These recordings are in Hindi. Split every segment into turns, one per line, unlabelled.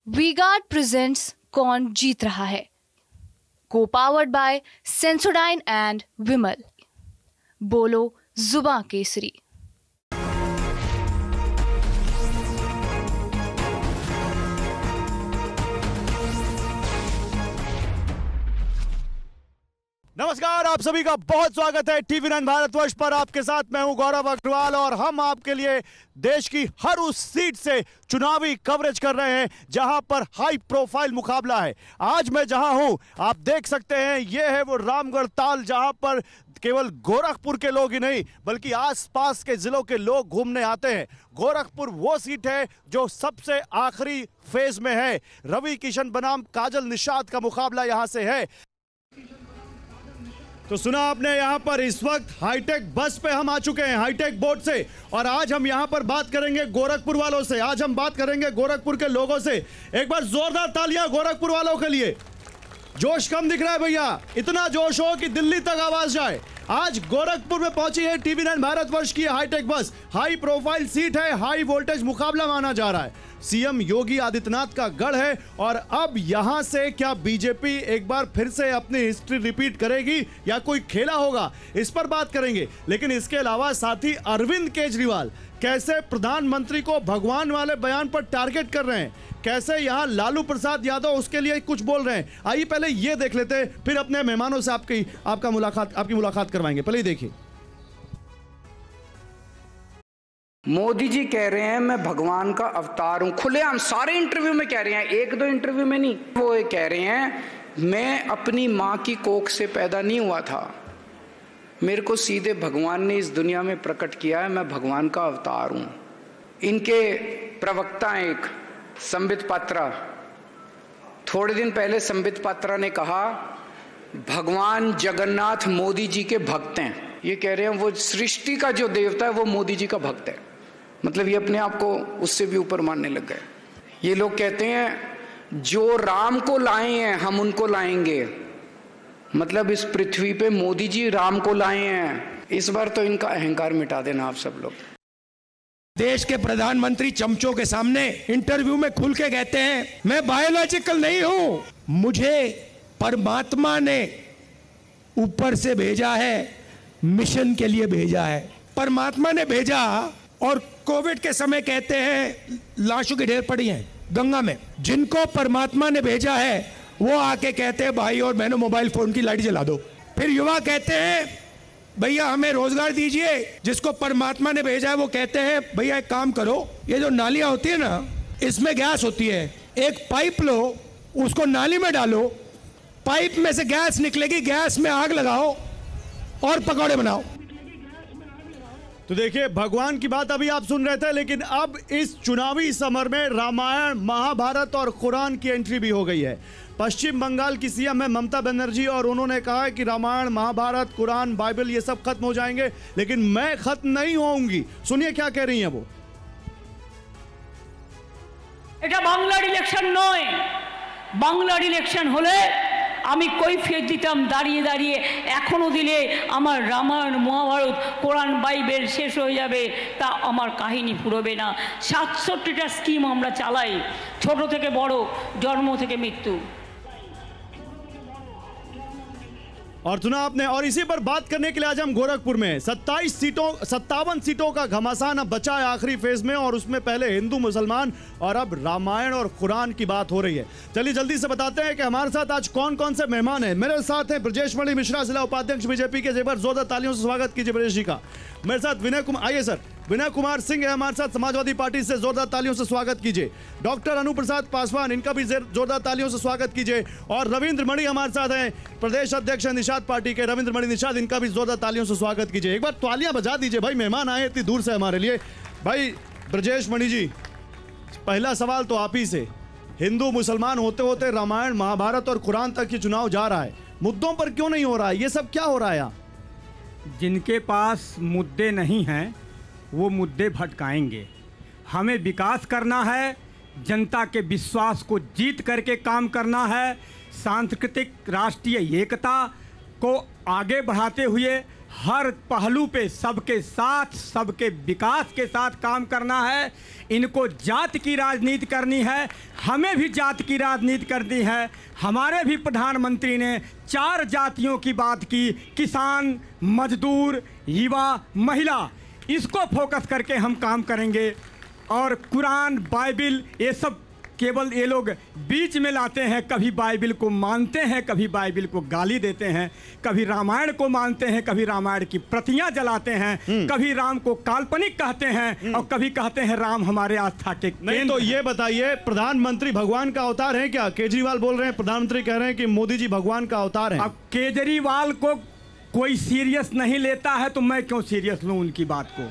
वी-गार्ड प्रेजेंट्स कौन जीत रहा है, को पावर्ड बाय सेंसोडाइन एंड विमल। बोलो जुबां केसरी।
नमस्कार, आप सभी का बहुत स्वागत है TV9 भारतवर्ष पर। आपके साथ मैं हूं गौरव अग्रवाल और हम आपके लिए देश की हर उस सीट से चुनावी कवरेज कर रहे हैं जहां पर हाई प्रोफाइल मुकाबला है। आज मैं जहां हूं आप देख सकते हैं, यह है वो रामगढ़ ताल, जहां पर केवल गोरखपुर के लोग ही नहीं बल्कि आसपास के जिलों के लोग घूमने आते हैं। गोरखपुर वो सीट है जो सबसे आखिरी फेज में है। रवि किशन बनाम काजल निषाद का मुकाबला यहां से है। तो सुना आपने, यहाँ पर इस वक्त हाईटेक बस पे हम आ चुके हैं, हाईटेक बोट से, और आज हम यहाँ पर बात करेंगे गोरखपुर वालों से। आज हम बात करेंगे गोरखपुर के लोगों से। एक बार जोरदार तालियां गोरखपुर वालों के लिए। जोश कम दिख रहा है भैया, इतना जोश हो कि दिल्ली तक आवाज जाए। आज गोरखपुर में पहुंची है TV9 भारतवर्ष की हाईटेक बस। हाई प्रोफाइल सीट है, हाई वोल्टेज मुकाबला माना जा रहा है। सीएम योगी आदित्यनाथ का गढ़ है और अब यहां से क्या बीजेपी एक बार फिर से अपनी हिस्ट्री रिपीट करेगी या कोई खेला होगा, इस पर बात करेंगे। लेकिन इसके अलावा साथी अरविंद केजरीवाल कैसे प्रधानमंत्री को भगवान वाले बयान पर टारगेट कर रहे हैं, कैसे यहां लालू प्रसाद यादव उसके लिए कुछ बोल रहे हैं। आइए पहले ये देख लेते हैं, फिर अपने मेहमानों से आपकी मुलाकात करवाएंगे। पहले देखिए।
मोदी जी कह रहे हैं मैं भगवान का अवतार हूं, खुलेआम सारे इंटरव्यू में कह रहे हैं, एक दो इंटरव्यू में नहीं। वो ये कह रहे हैं मैं अपनी मां की कोख से पैदा नहीं हुआ था, मेरे को सीधे भगवान ने इस दुनिया में प्रकट किया है, मैं भगवान का अवतार हूं। इनके प्रवक्ता एक संबित पात्रा, थोड़े दिन पहले संबित पात्रा ने कहा भगवान जगन्नाथ मोदी जी के भक्त हैं। ये कह रहे हैं वो सृष्टि का जो देवता है वो मोदी जी का भक्त है। मतलब ये अपने आप को उससे भी ऊपर मानने लग गए। ये लोग कहते हैं जो राम को लाए हैं हम उनको लाएंगे, मतलब इस पृथ्वी पे मोदी जी राम को लाए हैं। इस बार तो इनका अहंकार मिटा देना आप सब लोग।
देश के प्रधानमंत्री चमचों के सामने इंटरव्यू में खुल के कहते हैं मैं बायोलॉजिकल नहीं हूं, मुझे परमात्मा ने ऊपर से भेजा है, मिशन के लिए भेजा है। परमात्मा ने भेजा और कोविड के समय कहते हैं लाशों की ढेर पड़ी हैं गंगा में। जिनको परमात्मा ने भेजा है वो आके कहते हैं भाई और बहनों मोबाइल फोन की लाइट जला दो। फिर युवा कहते हैं भैया हमें रोजगार दीजिए। जिसको परमात्मा ने भेजा है वो कहते हैं भैया एक काम करो, ये जो नालियां होती है ना इसमें गैस होती है, एक पाइप लो उसको नाली में डालो, पाइप में से गैस निकलेगी, गैस में आग लगाओ और पकौड़े बनाओ।
तो देखिए, भगवान की बात अभी आप सुन रहे थे, लेकिन अब इस चुनावी समर में रामायण, महाभारत और कुरान की एंट्री भी हो गई है। पश्चिम बंगाल की सीएम है ममता बनर्जी और उन्होंने कहा है कि रामायण, महाभारत, कुरान, बाइबल ये सब खत्म हो जाएंगे, लेकिन मैं खत्म नहीं होऊंगी। सुनिए क्या कह रही हैं वो।
এটা বাংলার ইলেকশন নয়, বাংলার ইলেকশন হলে আমি কৈফিয়ত দিতাম দাঁড়িয়ে দাঁড়িয়ে, এখনো দিলে আমার রামায়ণ, মহাভারত, কোরআন, বাইবেল শেষ হয়ে যাবে, তা আমার কাহিনী ফুরবে না। 67টা স্কিম আমরা চালাই, ছোট থেকে বড়, জন্ম থেকে মৃত্যু।
और सुना आपने, और इसी पर बात करने के लिए आज हम गोरखपुर में 57 सीटों का घमासान अब बचा है आखिरी फेज में, और उसमें पहले हिंदू मुसलमान और अब रामायण और कुरान की बात हो रही है। चलिए जल्दी से बताते हैं कि हमारे साथ आज कौन कौन से मेहमान हैं। मेरे साथ हैं ब्रजेश मणि मिश्रा, जिला उपाध्यक्ष बीजेपी के। जेबर जोरदार तालियों से स्वागत कीजिए ब्रजेश जी का। मेरे साथ विनय कुमार, आइए सर, विनय कुमार सिंह है हमारे साथ, समाजवादी पार्टी से, जोरदार तालियों से स्वागत कीजिए। डॉक्टर अनु प्रसाद पासवान, इनका भी जोरदार तालियों से स्वागत कीजिए। और रविंद्र मणि हमारे साथ हैं, प्रदेश अध्यक्ष निषाद पार्टी के, रविंद्र मणि निषाद, इनका भी जोरदार तालियों से स्वागत कीजिए। एक बार तालियां बजा दीजिए भाई, मेहमान आए इतनी दूर से हमारे लिए। भाई ब्रजेश मणि जी, पहला सवाल तो आप ही से। हिंदू मुसलमान होते होते रामायण, महाभारत और कुरान तक ये चुनाव जा रहा है, मुद्दों पर क्यों नहीं हो रहा है? ये सब क्या हो रहा है यहाँ?
जिनके पास मुद्दे नहीं हैं वो मुद्दे भटकाएंगे। हमें विकास करना है, जनता के विश्वास को जीत करके काम करना है, सांस्कृतिक राष्ट्रीय एकता को आगे बढ़ाते हुए हर पहलू पे सबके साथ, सबके विकास के साथ काम करना है। इनको जात की राजनीति करनी है, हमें भी जात की राजनीति करनी है। हमारे भी प्रधानमंत्री ने 4 जातियों की बात की, किसान, मजदूर, युवा, महिला। इसको फोकस करके हम काम करेंगे। और कुरान, बाइबिल, ये सब केवल ये लोग बीच में लाते हैं। कभी बाइबिल को मानते हैं, कभी बाइबिल को गाली देते हैं, कभी रामायण को मानते हैं, कभी रामायण की प्रतियां जलाते हैं, कभी राम को काल्पनिक कहते हैं और कभी कहते हैं राम हमारे आस्था के
नहीं। तो ये बताइए, प्रधानमंत्री भगवान का अवतार है क्या? केजरीवाल बोल रहे हैं, प्रधानमंत्री कह रहे हैं कि मोदी जी भगवान का अवतार है।
अब केजरीवाल को कोई सीरियस नहीं लेता है तो मैं क्यों सीरियस लूं उनकी बात को?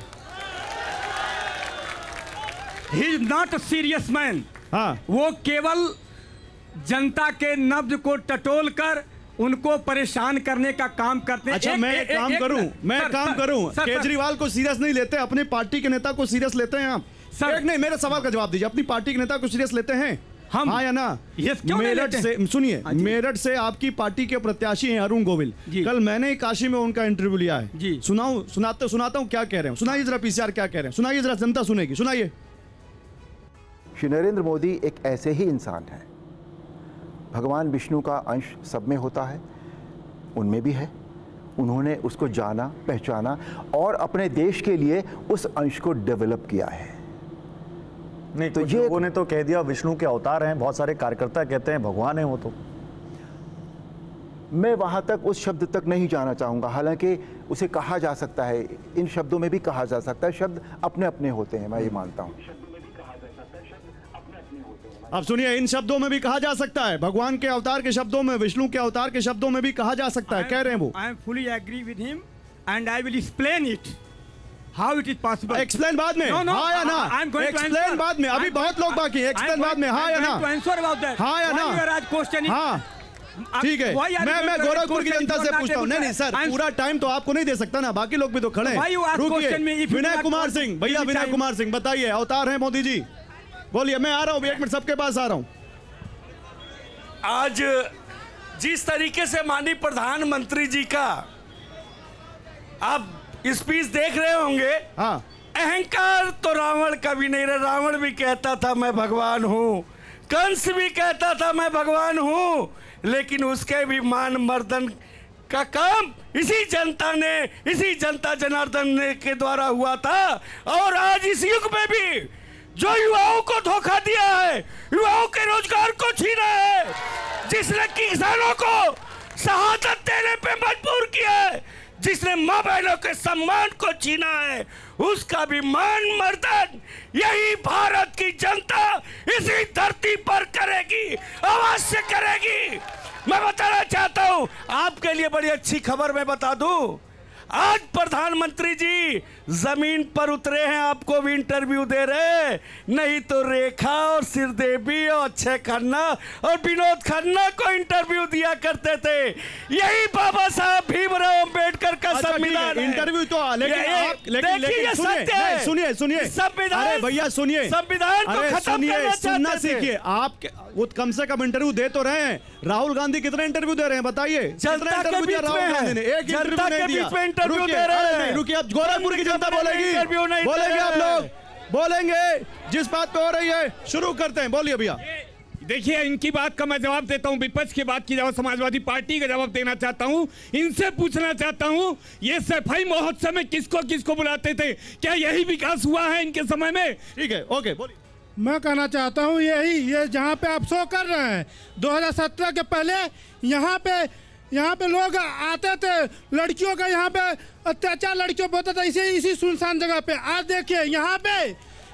He is not a serious man.
हाँ,
वो केवल जनता के नब्ज को टटोल कर उनको परेशान करने का काम करते हैं।
अच्छा, मैं एक काम करूं, केजरीवाल को सीरियस नहीं लेते, अपनी पार्टी के नेता को सीरियस लेते हैं आप?
सर,
नहीं, मेरे सवाल का जवाब दीजिए, अपनी पार्टी के नेता को सीरियस लेते हैं हम? हाँ या ना? मेरठ से सुनिए, मेरठ से आपकी पार्टी के प्रत्याशी हैं अरुण गोविल। कल मैंने काशी में उनका इंटरव्यू लिया है। सुनाता हूँ क्या कह रहे हैं। सुनाइए जरा पीसीआर क्या कह रहे हैं, सुनाइए जरा, जनता सुनेगी, सुनाइए।
श्री नरेंद्र मोदी एक ऐसे ही इंसान हैं। भगवान विष्णु का अंश सब में होता है, उनमें भी है। उन्होंने उसको जाना, पहचाना और अपने देश के लिए उस अंश को डेवलप किया है।
नहीं तो ये लोगों ने तो कह दिया विष्णु के अवतार हैं, बहुत सारे कार्यकर्ता कहते हैं भगवान है वो। तो
मैं वहाँ तक, उस शब्द तक नहीं जाना चाहूँगा। हालांकि उसे कहा जा सकता है, इन शब्दों में भी कहा जा सकता है। शब्द अपने अपने होते हैं, मैं ये मानता हूँ।
अब सुनिए, इन शब्दों में भी कहा जा सकता है, भगवान के अवतार के शब्दों में, विष्णु के अवतार के शब्दों में भी कहा जा सकता है, कह रहे हैं वो।
I am fully agree with him and I will explain it how it is possible.
Explain बाद में, हाँ या ना? एक्सप्लेन बाद में, अभी बहुत लोग बाकी हैं। एक्सप्लेन बाद में, हाँ या ना? हाँ या ना? हाँ, ठीक है। मैं गोरखपुर की जनता से पूछता हूँ। नहीं सर, पूरा टाइम तो आपको नहीं दे सकता ना, बाकी लोग भी तो खड़े हैं। रुकिए, विनय कुमार सिंह, भैया विनय कुमार सिंह, बताइए, अवतार है मोदी जी? बोलिए। मैं आ रहा हूँ, 1 मिनट, सबके पास आ रहा हूँ।
आज जिस तरीके से माननीय प्रधानमंत्री जी का आप स्पीच देख रहे होंगे,
हाँ,
अहंकार तो रावण कभी नहीं रहा। रावण भी कहता था मैं भगवान हूँ, कंस भी कहता था मैं भगवान हूँ, लेकिन उसके भी मान मर्दन का काम इसी जनता ने, इसी जनता जनार्दन ने के द्वारा हुआ था। और आज इस युग में भी जो युवाओं को धोखा दिया है, युवाओं के रोजगार को छीना है, जिसने किसानों को शहादत देने पे मजबूर किया है, जिसने माँ बहनों के सम्मान को छीना है, उसका भी मान मर्दन यही भारत की जनता इसी धरती पर करेगी, अवश्य करेगी। मैं बताना चाहता हूं, आपके लिए बड़ी अच्छी खबर मैं बता दूं। आज प्रधानमंत्री जी जमीन पर उतरे हैं, आपको भी इंटरव्यू दे रहे हैं। नहीं तो रेखा और श्रीदेवी और अक्षय खन्ना और विनोद खन्ना को इंटरव्यू दिया करते थे। यही बाबा साहब भीमराव अंबेडकर का संविधान।
इंटरव्यू तो लेकिन सुनिए
संविधान,
अरे भैया सुनिए,
संविधान को खत्म करना
सुनना सीखिए। आप वो कम से कम इंटरव्यू दे तो रहे हैं। राहुल गांधी कितने इंटरव्यू दे रहे हैं बताइए?
जनता के बीच में है,
एक
जनता के बीच में इंटरव्यू दे रहे हैं।
रुकिए, अब गोरखपुर की जनता बोलेगी, बोलेंगे आप लोग, बोलेंगे जिस बात पे हो रही है। शुरू करते हैं, बोलिए भैया।
देखिए, इनकी बात का मैं जवाब देता हूं, विपक्ष की बात की जवाब समाजवादी पार्टी का जवाब देना चाहता हूं। इनसे पूछना चाहता हूं, ये सफाई महोत्सव में किसको किसको बुलाते थे? क्या यही विकास हुआ है इनके समय में?
ठीक है, ओके, बोलिए।
मैं कहना चाहता हूं ये जहां पे आप शो कर रहे हैं, 2017 के पहले यहाँ पे लोग आते थे, लड़कियों का यहाँ पे अत्याचार लड़कियों पे होता था इसी सुनसान जगह पे। आज देखिए यहाँ पे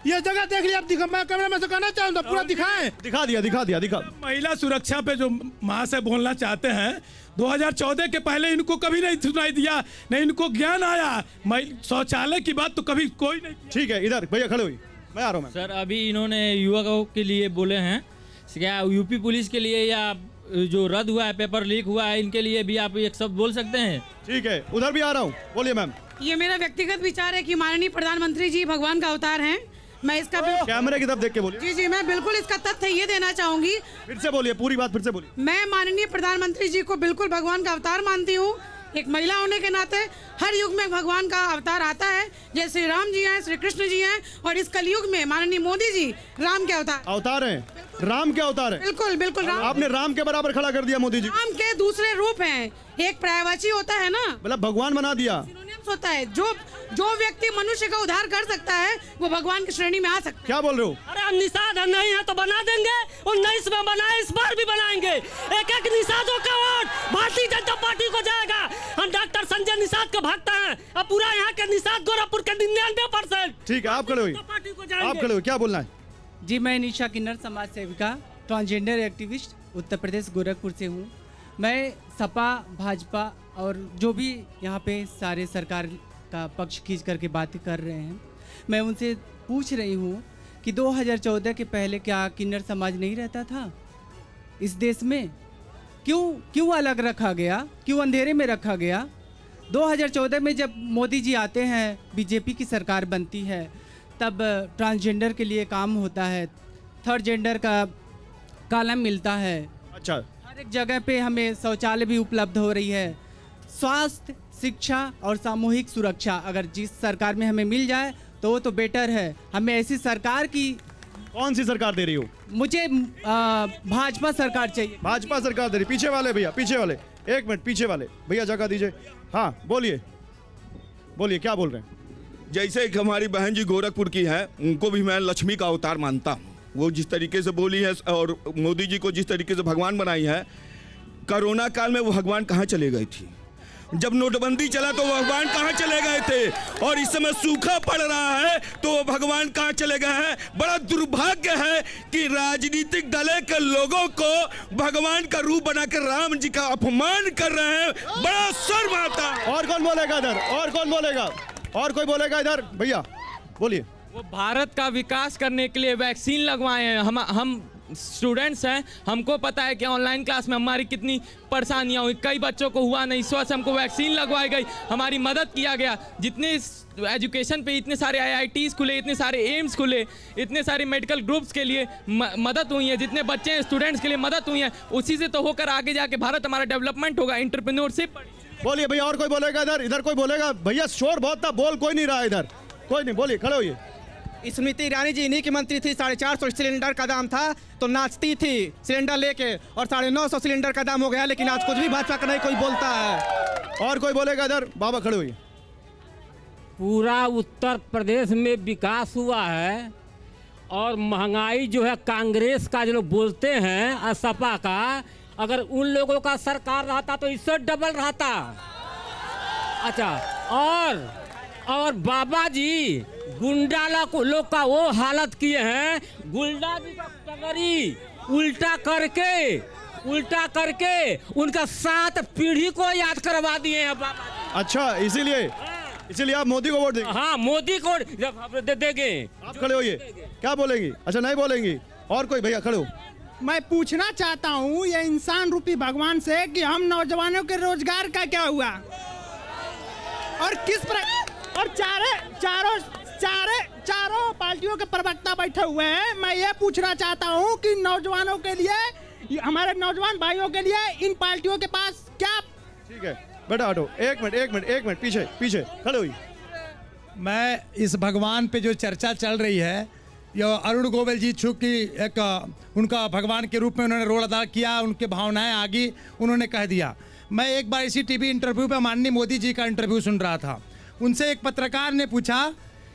ये जगह देख लिया, आप मैं कैमरे में से कहना चाहूँगा, पूरा दिखाएं।
दिखा दिया।
महिला सुरक्षा पे जो माँ से बोलना चाहते हैं, 2014 के पहले इनको कभी नहीं सुनाई दिया, नहीं इनको ज्ञान आया। शौचालय की बात तो कभी कोई नहीं।
ठीक है, इधर भैया खड़े हुई, मैं आ रहा हूँ।
सर, अभी इन्होंने युवकों के लिए बोले हैं, क्या यूपी पुलिस के लिए या जो रद्द हुआ है, पेपर लीक हुआ है, इनके लिए भी आप एक शब्द बोल सकते हैं?
ठीक है, उधर भी आ रहा हूँ, बोलिए मैम।
ये मेरा व्यक्तिगत विचार है कि माननीय प्रधानमंत्री जी भगवान का अवतार हैं। मैं इसका
कैमरे की तरफ देख के बोलिए।
जी, मैं बिल्कुल इसका तथ्य ये देना चाहूंगी।
फिर से बोलिए, पूरी बात फिर से बोलिए।
मैं माननीय प्रधानमंत्री जी को बिल्कुल भगवान का अवतार मानती हूँ। एक महिला होने के नाते हर युग में भगवान का अवतार आता है। जैसे श्री राम जी हैं, श्री कृष्ण जी हैं, और इस कलयुग में माननीय मोदी जी राम के अवतार
हैं। राम के अवतार है।
बिल्कुल बिल्कुल।
आपने राम के बराबर खड़ा कर दिया मोदी जी।
राम के दूसरे रूप हैं, एक पर्यायवाची होता है ना,
मतलब भगवान बना दिया
होता है। जो व्यक्ति मनुष्य का उद्धार कर सकता है वो भगवान की श्रेणी में आ सकता है।
क्या बोल रहे हो?
अरे निषाद नहीं है तो बना देंगे, 19 में बनाए, इस बार भी बनाएंगे। एक निषादों का वोट भारतीय जनता पार्टी को जाएगा। हम डॉक्टर संजय निषाद के भक्त हैं। अब पूरा यहाँ के निषाद गोरखपुर के 99%।
ठीक है, आप खड़े होइए। आप खड़े हो, क्या बोलना है?
जी, मैं निशा किन्नर, समाज सेविका, ट्रांसजेंडर एक्टिविस्ट, उत्तर प्रदेश गोरखपुर से हूँ। मैं सपा, भाजपा और जो भी यहाँ पे सारे सरकार का पक्ष खींच करके बातें कर रहे हैं, मैं उनसे पूछ रही हूँ कि 2014 के पहले क्या किन्नर समाज नहीं रहता था इस देश में? क्यों अलग रखा गया, क्यों अंधेरे में रखा गया? 2014 में जब मोदी जी आते हैं, बीजेपी की सरकार बनती है, तब ट्रांसजेंडर के लिए काम होता है, थर्ड जेंडर का कॉलम मिलता है।
अच्छा,
हर एक जगह पे हमें शौचालय भी उपलब्ध हो रही है। स्वास्थ्य, शिक्षा और सामूहिक सुरक्षा अगर जिस सरकार में हमें मिल जाए तो वो तो बेटर है। हमें ऐसी सरकार की।
कौन सी सरकार दे रही हो?
मुझे भाजपा सरकार चाहिए।
भाजपा सरकार दे रही। पीछे वाले भैया, पीछे वाले, एक मिनट, पीछे वाले भैया जगह दीजिए। हाँ, बोलिए क्या बोल रहे हैं?
जैसे कि हमारी बहन जी गोरखपुर की है, उनको भी मैं लक्ष्मी का अवतार मानता हूँ। वो जिस तरीके से बोली है और मोदी जी को जिस तरीके से भगवान बनाई है, कोरोना काल में वो भगवान कहाँ चले गई थी? जब नोटबंदी चला तो भगवान कहाँ चले गए थे? और इस समय सूखा पड़ रहा है तो वो भगवान कहाँ चले गए हैं? बड़ा दुर्भाग्य है कि राजनीतिक दल के लोगों को भगवान का रूप बनाकर राम जी का अपमान कर रहे हैं। बड़ा शर्म आता है।
और कौन बोलेगा इधर? और कौन बोलेगा? और कोई बोलेगा इधर? भैया बोलिए।
वो भारत का विकास करने के लिए वैक्सीन लगवाए हैं। हम स्टूडेंट्स हैं, हमको पता है कि ऑनलाइन क्लास में हमारी कितनी परेशानियां हुई। कई बच्चों को हुआ नहीं, इस वजह से हमको वैक्सीन लगवाई गई, हमारी मदद किया गया। जितने एजुकेशन पे इतने सारे IITs खुले, इतने सारे एम्स खुले, इतने सारे मेडिकल ग्रुप्स के लिए मदद हुई है। जितने बच्चे हैं, स्टूडेंट्स के लिए मदद हुई है। उसी से तो होकर आगे जाके भारत हमारा डेवलपमेंट होगा, एंटरप्रेन्योरशिप।
बोलिए भैया, और कोई बोलेगा इधर? इधर कोई बोलेगा? भैया शोर बहुत था, बोल कोई नहीं रहा इधर। कोई नहीं, बोलिए, खड़े होइए।
स्मृति ईरानी जी इन्हीं की मंत्री थी। 450 सिलेंडर का दाम था तो नाचती थी सिलेंडर लेके, और 950 सिलेंडर का दाम हो गया, लेकिन आज कुछ भी भाजपा का नहीं कोई बोलता है।
और कोई बोलेगा इधर? बाबा खड़े हुई।
पूरा उत्तर प्रदेश में विकास हुआ है और महंगाई जो है कांग्रेस का जो लोग बोलते हैं, सपा का, अगर उन लोगों का सरकार रहता तो इससे डबल रहता। अच्छा, और बाबा जी गुंडा लोग का वो हालत किए हैं, गुंडा जी का टगरी उल्टा करके उनका 7 पीढ़ी को याद करवा दिए हैं बाबा।
अच्छा, इसीलिए आप मोदी को वोट देंगे?
हाँ, मोदी को देंगे।
आप खड़े होइए। क्या बोलेंगी? अच्छा, नहीं बोलेंगी। और कोई भैया खड़े हो।
मैं पूछना चाहता हूँ ये इंसान रूपी भगवान से कि हम नौजवानों के रोजगार का क्या हुआ, और किस और चारों पार्टियों के प्रवक्ता बैठे हुए हैं। मैं ये पूछना चाहता हूँ कि नौजवानों के लिए, हमारे नौजवान भाइयों के लिए इन पार्टियों के पास क्या?
ठीक है बेटा, हटो। एक मिनट, पीछे खड़े हुई।
मैं इस भगवान पे जो चर्चा चल रही है, ये अरुण गोविल जी चूँकि एक उनका भगवान के रूप में उन्होंने रोल अदा किया, उनके भावनाएं आगी, उन्होंने कह दिया। मैं एक बार इसी टीवी इंटरव्यू पे माननीय मोदी जी का इंटरव्यू सुन रहा था। उनसे एक पत्रकार ने पूछा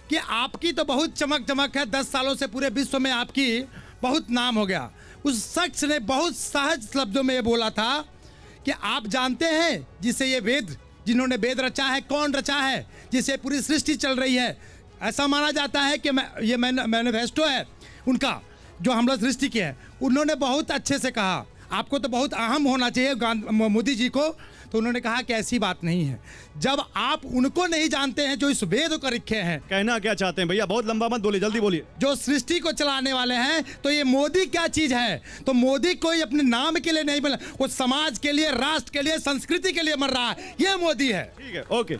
कि आपकी तो बहुत चमक है, 10 सालों से पूरे विश्व में आपकी बहुत नाम हो गया। उस शख्स ने बहुत सहज शब्दों में ये बोला था कि आप जानते हैं जिसे ये जिन्होंने वेद रचा है, कौन रचा है? जिसे पूरी सृष्टि चल रही है। ऐसा माना जाता है कि ये मैनिफेस्टो है उनका जो हम लोग सृष्टि के है। उन्होंने बहुत अच्छे से कहा, आपको तो बहुत अहम होना चाहिए मोदी जी को। तो उन्होंने कहा कि ऐसी बात नहीं है। जब आप उनको नहीं जानते हैं जो इस वेद को लिखे हैं।
कहना क्या चाहते हैं भैया? बहुत लंबा मत बोलिए, जल्दी बोलिए।
जो सृष्टि को चलाने वाले हैं, तो ये मोदी क्या चीज है? तो मोदी कोई अपने नाम के लिए नहीं बना, वो समाज के लिए, राष्ट्र के लिए, संस्कृति के लिए मर रहा है। ये मोदी है।
ठीक है, ओके,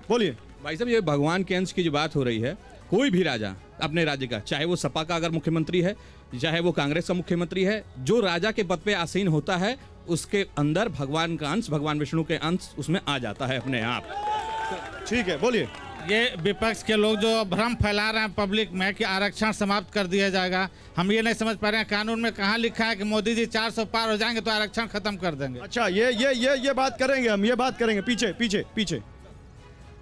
बोलिए।
भाई साहब, ये भगवान के अंश की जो बात हो रही है, कोई भी राजा अपने राज्य का, चाहे वो सपा का अगर मुख्यमंत्री है चाहे वो कांग्रेस का मुख्यमंत्री है, जो राजा के पद पे आसीन होता है उसके अंदर भगवान का अंश, भगवान विष्णु के अंश उसमें आ जाता है अपने आप।
ठीक है, बोलिए।
ये विपक्ष के लोग जो भ्रम फैला रहे हैं पब्लिक में कि आरक्षण समाप्त कर दिया जाएगा, हम ये नहीं समझ पा रहे हैं कानून में कहाँ लिखा है कि मोदी जी 400 पार हो जाएंगे तो आरक्षण खत्म कर देंगे।
अच्छा, ये बात करेंगे हम, ये बात करेंगे। पीछे पीछे पीछे।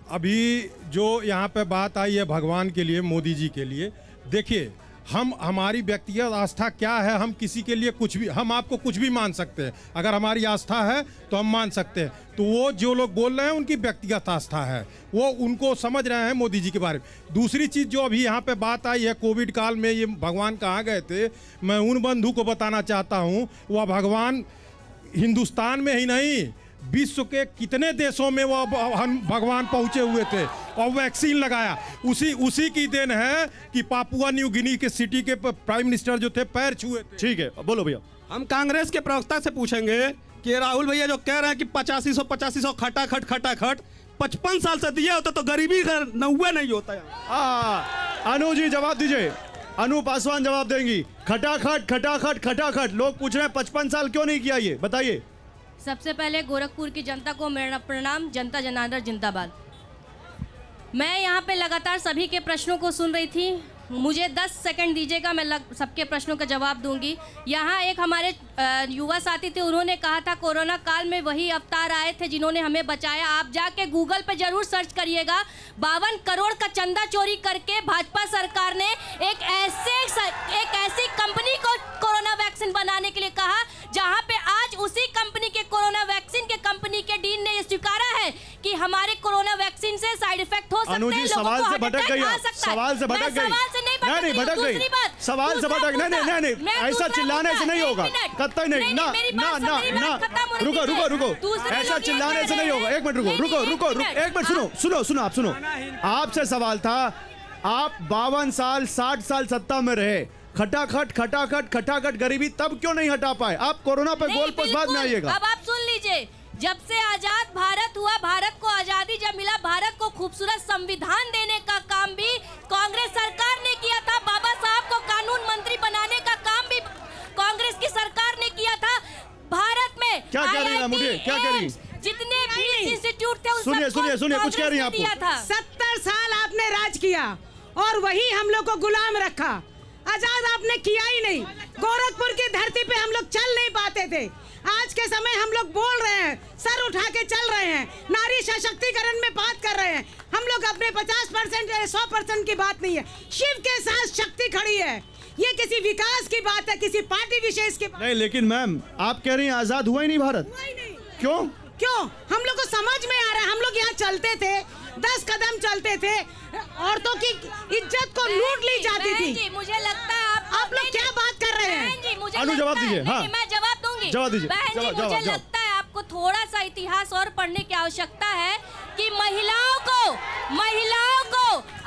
अभी जो यहाँ पे बात आई है भगवान के लिए, मोदी जी के लिए, देखिए हमारी व्यक्तिगत आस्था क्या है, हम किसी के लिए कुछ भी, हम आपको कुछ भी मान सकते हैं। अगर हमारी आस्था है तो हम मान सकते हैं। तो वो जो लोग बोल रहे हैं उनकी व्यक्तिगत आस्था है, वो उनको समझ रहे हैं मोदी जी के बारे में। दूसरी चीज़ जो अभी यहाँ पे बात आई है, कोविड काल में ये भगवान कहाँ गए थे, मैं उन बंधु को बताना चाहता हूँ, वह भगवान हिंदुस्तान में ही नहीं विश्व के कितने देशों में वो भगवान पहुंचे हुए थे और वैक्सीन लगाया। उसी की देन है कि पापुआ न्यू गिनी के सिटी के प्राइम मिनिस्टर जो थे पैर छुए थे।
ठीक है, बोलो भैया।
हम कांग्रेस के प्रवक्ता से पूछेंगे कि राहुल भैया जो कह रहे हैं कि 8500 खटाखट 55 साल से दिया होता तो गरीबी नौवे नहीं होता।
अनु जी जवाब दीजिए। अनु पासवान जवाब देंगी। खटाखट खटाखट खटाखट, लोग पूछ रहे हैं 55 साल क्यों नहीं किया, ये बताइए।
सबसे पहले गोरखपुर की जनता को मेरा प्रणाम। जनता जनार्दन जिंदाबाद। मैं यहाँ पे लगातार सभी के प्रश्नों को सुन रही थी, मुझे 10 सेकंड दीजिएगा, मैं सबके प्रश्नों का जवाब दूंगी। यहाँ एक हमारे युवा साथी थे, उन्होंने कहा था कोरोना काल में वही अवतार आए थे जिन्होंने हमें बचाया। आप जाके गूगल पे जरूर सर्च करिएगा। 52 करोड़ का चंदा चोरी करके भाजपा सरकार ने एक ऐसी कंपनी को कोरोना वैक्सीन बनाने के लिए कहा, जहाँ पे आज उसी कंपनी के कोरोना वैक्सीन के कंपनी के डीन ने ये स्वीकारा है कि हमारे कोरोना वैक्सीन से साइड इफेक्ट हो सकते हैं,
सवाल से भटक गई, सवाल से भटक गई। नहीं भटक गई, सवाल से भटक नहीं, ऐसा चिल्लाने से नहीं होगा, कतई नहीं। ना रुको, ऐसा चिल्लाने से नहीं होगा। एक मिनट रुको, एक मिनट सुनो, आप सुनो। आपसे सवाल था, आप 52 साल 60 साल सत्ता में रहे, खटाखट गरीबी तब क्यों नहीं हटा पाए? आप कोरोना पे गोल पोस्ट बाद में आइएगा।
अब आप सुन लीजिए, जब से आजाद भारत हुआ, भारत को आजादी जब मिला, भारत को खूबसूरत संविधान देने का काम भी कांग्रेस सरकार ने किया था। बाबा साहब को कानून मंत्री बनाने का काम भी कांग्रेस की सरकार ने किया था। भारत में
क्या कह रही है मुझे, क्या कह रही?
जितने भी इंस्टीट्यूट थे
सुनिए कुछ कह रही हैं आपको।
70 साल आपने राज किया और वही हम लोग को गुलाम रखा। आजाद आपने किया ही नहीं। गोरखपुर की धरती पे हम लोग चल नहीं पाते थे। आज के समय हम लोग बोल रहे हैं, सर उठा के चल रहे हैं, नारी सशक्तिकरण में बात कर रहे हैं। हम लोग अपने 50% या 100% की बात नहीं है, शिव के साथ शक्ति खड़ी है। ये किसी विकास की बात है, किसी पार्टी विशेष की बात
नहीं। लेकिन मैम आप कह रही हैं आजाद हुआ ही नहीं भारत, क्यों?
हम लोग को समझ में आ रहा है। हम लोग यहाँ चलते थे, 10 कदम चलते थे, औरतों की इज्जत को लूट ली जाती थी।
मुझे लगता है
आप लोग क्या बात कर रहे हैं?
अनु जवाब दीजिए। हाँ,
मैं जवाब दूंगी।
जवाब दीजिए।
बहन जी, मुझे लगता है आपको थोड़ा सा इतिहास और पढ़ने की आवश्यकता है कि महिलाओं को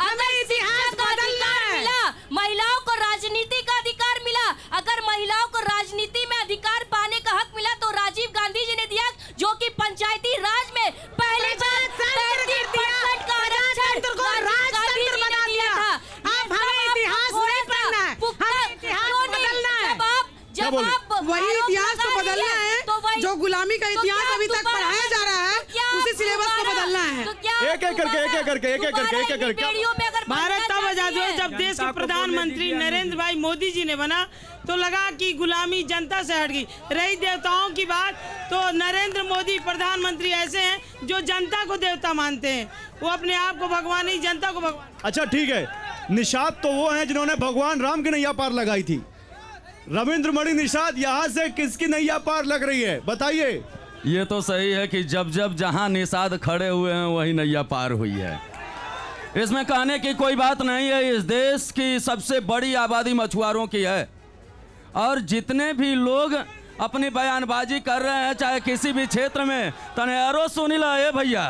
अगर इतिहास का अधिकार मिला, महिलाओं को राजनीति का अधिकार मिला, अगर महिलाओं को राजनीति में अधिकार पाने का हक मिला तो राजीव गांधी जी ने दिया, जो कि पंचायती राज में पहली बार 33% का आरक्षण राजतंत्र बना दिया था।
आप हमें इतिहास नहीं पढ़ना है, हमें इतिहास बदलना है।
जब आप
वही इतिहास को बदलना है, जो गुलामी का इतिहास अभी तक पढ़ाया जा रहा है, उसी सिलेबस को बदलना है।
एक करके
भारत तब आजाद हुआ जब देश के प्रधानमंत्री नरेंद्र भाई मोदी जी ने बना, तो लगा कि गुलामी जनता से हट गई। रही देवताओं की बात, तो नरेंद्र मोदी प्रधानमंत्री ऐसे हैं जो जनता को देवता मानते हैं, वो अपने आप को भगवान नहीं, जनता को भगवान।
अच्छा ठीक है, निषाद तो वो हैं जिन्होंने भगवान राम की नैया पार लगाई थी। रविंद्र मणि निषाद यहाँ से किसकी नैया पार लग रही है, बताइए।
ये तो सही है कि जब जहां निषाद खड़े हुए हैं वही नैया पार हुई है। इसमें कहने की कोई बात नहीं है। इस देश की सबसे बड़ी आबादी मछुआरों की है, और जितने भी लोग अपनी बयानबाजी कर रहे हैं चाहे किसी भी क्षेत्र में, तने अरो सुनिला है भैया,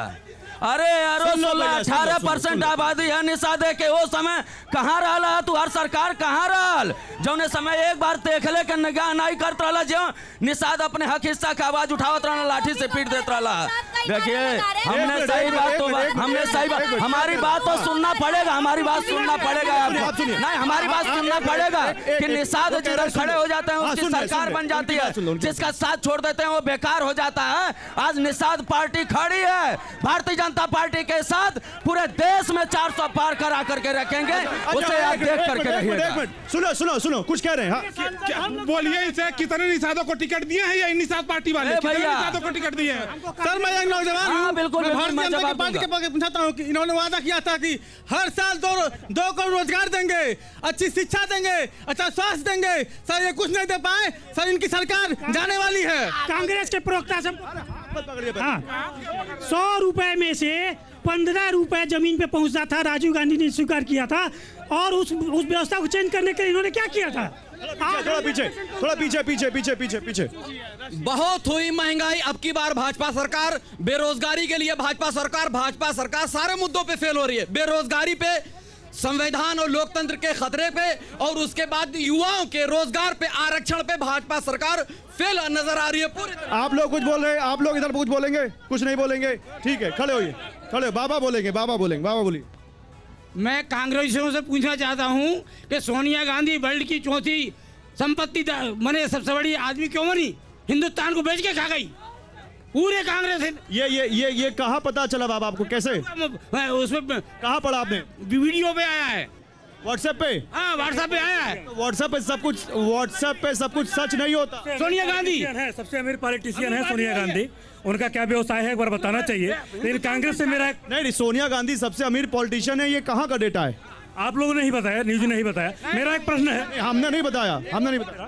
अरे यारो 18% आबादी है निषादे के। वो समय कहाँ रहा तू, हर सरकार कहाँ रहल जौने समय एक बार देखले के निगाह नहीं करत रहा, जो निषाद अपने हक हिस्सा का आवाज उठावत रहा, लाठी से पीट देत रहा। देखिए हमने सही बात तो हमने सही बात हमारी बात तो सुनना पड़ेगा, हमारी बात सुनना पड़ेगा आपको। नहीं, हमारी बात सुनना पड़ेगा कि निषाद जिधर खड़े हो जाते हैं उसकी सरकार बन जाती है, जिसका साथ छोड़ देते हैं वो बेकार हो जाता है। आज निषाद पार्टी खड़ी है भारतीय जनता पार्टी के साथ, पूरे देश में 400 पार करा करके रखेंगे, उसे आप देख करके रहिएगा।
सुनो सुनो सुनो, कुछ कह रहे हैं।
बोलिए इसे, कितने निषादों को टिकट दिए हैं ये निषाद पार्टी वाले? कितने निषादों को टिकट दिए हैं?
सर मैं एक नौजवान हूं,
बिल्कुल
मैं भारतीय जनता पार्टी के पक्ष पूछता हूं कि इन्होंने वादा किया था कि हर साल 2 करोड़ रोजगार देंगे, अच्छी शिक्षा देंगे, अच्छा स्वास्थ्य देंगे। सर ये कुछ नहीं दे पाए। सर इनकी सरकार जाने वाली है।
कांग्रेस के प्रवक्ता से 100 रुपए में से 15 रुपए जमीन पे पहुंचता था, राजीव गांधी ने स्वीकार किया था, और उस व्यवस्था को चेंज करने के लिए इन्होंने क्या किया था?
थोड़ा पीछे।
बहुत हुई महंगाई, अब की बार भाजपा सरकार, बेरोजगारी के लिए भाजपा सरकार सारे मुद्दों पे फेल हो रही है। बेरोजगारी पे, संविधान और लोकतंत्र के खतरे पे, और उसके बाद युवाओं के रोजगार पे, आरक्षण पे भाजपा सरकार फेल नजर आ रही है पूरे।
आप लोग कुछ बोल रहे हैं, आप लोग इधर कुछ बोलेंगे? कुछ नहीं बोलेंगे, ठीक है, खड़े होइए, खड़े। बाबा बोलेंगे, बाबा बोलिए।
मैं कांग्रेसियों से पूछना चाहता हूं कि सोनिया गांधी वर्ल्ड की चौथी संपत्ति बने, सबसे बड़ी आदमी क्यों बनी? हिंदुस्तान को बेच के खा गई पूरे कांग्रेस।
ये कहाँ पता चला बाबा आपको? कैसे?
उसमें
कहाँ पढ़ा आपने?
वीडियो पे आया है,
व्हाट्सएप पे।
हाँ व्हाट्सएप पे आया है।
व्हाट्सएप पे सब कुछ सच नहीं होता।
सोनिया गांधी
है सबसे अमीर पॉलिटिशियन है, सोनिया गांधी। उनका क्या व्यवसाय है एक बार बताना चाहिए। लेकिन कांग्रेस से मेरा
नहीं, सोनिया गांधी सबसे अमीर पॉलिटिशियन है, ये कहाँ का डेटा है?
आप लोगों ने नहीं बताया, न्यूज ने नहीं बताया। मेरा एक प्रश्न है।
हमने नहीं बताया।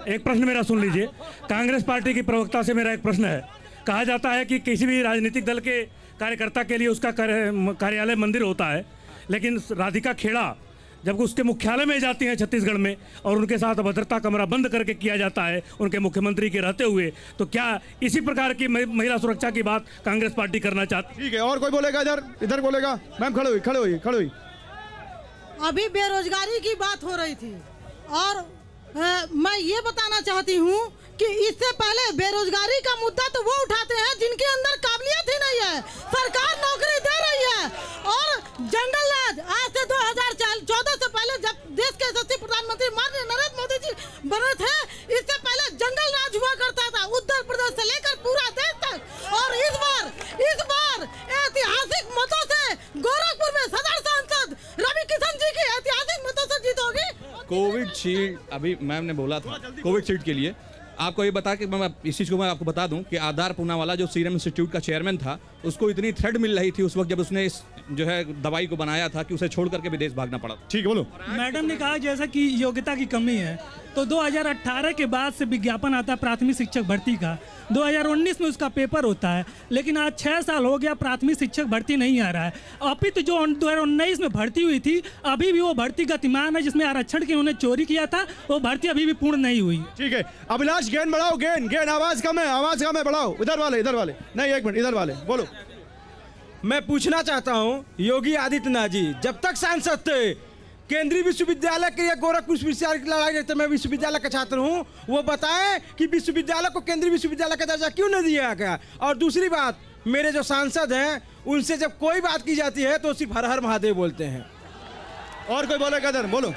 एक प्रश्न मेरा सुन लीजिए। कांग्रेस पार्टी की प्रवक्ता से मेरा एक प्रश्न है। कहा जाता है कि किसी भी राजनीतिक दल के कार्यकर्ता के लिए उसका कार्यालय मंदिर होता है, लेकिन राधिका खेड़ा जब उसके मुख्यालय में जाती हैं छत्तीसगढ़ में, और उनके साथ अभद्रता कमरा बंद करके किया जाता है उनके मुख्यमंत्री के रहते हुए, तो क्या इसी प्रकार की महिला सुरक्षा की बात कांग्रेस पार्टी करना चाहती?
ठीक है, और कोई बोलेगा? इधर बोलेगा। मैम खड़े हुई।
अभी बेरोजगारी की बात हो रही थी, और मैं ये बताना चाहती हूँ कि इससे पहले बेरोजगारी का मुद्दा तो वो उठाते हैं जिनके अंदर काबिलियत ही नहीं है। सरकार नौकरी दे रही है, और जंगल राज आज से 2014 से पहले जब देश के यशस्वी प्रधानमंत्री माननीय नरेंद्र मोदी जी बने थे, इससे पहले जंगल राज हुआ करता था उत्तर प्रदेश से लेकर पूरा देश तक। और इस बार ऐतिहासिक मतों से गोरखपुर में सदर सांसद रवि किशन जी की ऐतिहासिक मतों से जीत होगी।
कोविड शील्ड, अभी मैम ने बोला था कोविड शील्ड के लिए आपको ये बता के मैं इस चीज़ को मैं आपको बता दूं कि आधार पूनावाला जो सीरम इंस्टीट्यूट का चेयरमैन था, उसको इतनी थ्रेड मिल रही थी उस वक्त जब उसने इस जो है दवाई को बनाया था कि उसे छोड़ करके विदेश भागना पड़ा।
ठीक, बोलो।
मैडम ने कहा जैसा कि योग्यता की कमी है, तो 2018 के बाद से विज्ञापन आता है प्राथमिक शिक्षक भर्ती का, 2019 में उसका पेपर होता है, लेकिन आज 6 साल हो गया प्राथमिक शिक्षक भर्ती नहीं आ रहा है। अपितु जो 2019 में भर्ती हुई थी, अभी भी वो भर्ती गतिमान है, जिसमें आरक्षण की उन्होंने चोरी किया था, वो भर्ती अभी भी पूर्ण नहीं हुई।
ठीक है, अभिलाष गेन बढ़ाओ, गेन आवाज कम है, बढ़ाओ। इधर वाले नहीं, एक मिनट, इधर वाले बोलो।
मैं पूछना चाहता हूं योगी आदित्यनाथ जी जब तक सांसद थे, केंद्रीय विश्वविद्यालय के लिए गोरखपुर विश्वविद्यालय की लड़ाई रहते, मैं विश्वविद्यालय का छात्र हूं, वो बताएं कि विश्वविद्यालय को केंद्रीय विश्वविद्यालय का दर्जा क्यों नहीं दिया गया। और दूसरी बात, मेरे जो सांसद हैं उनसे जब कोई बात की जाती है तो सिर्फ हर हर महादेव बोलते हैं।
और कोई बोलेगा? इधर बोलो।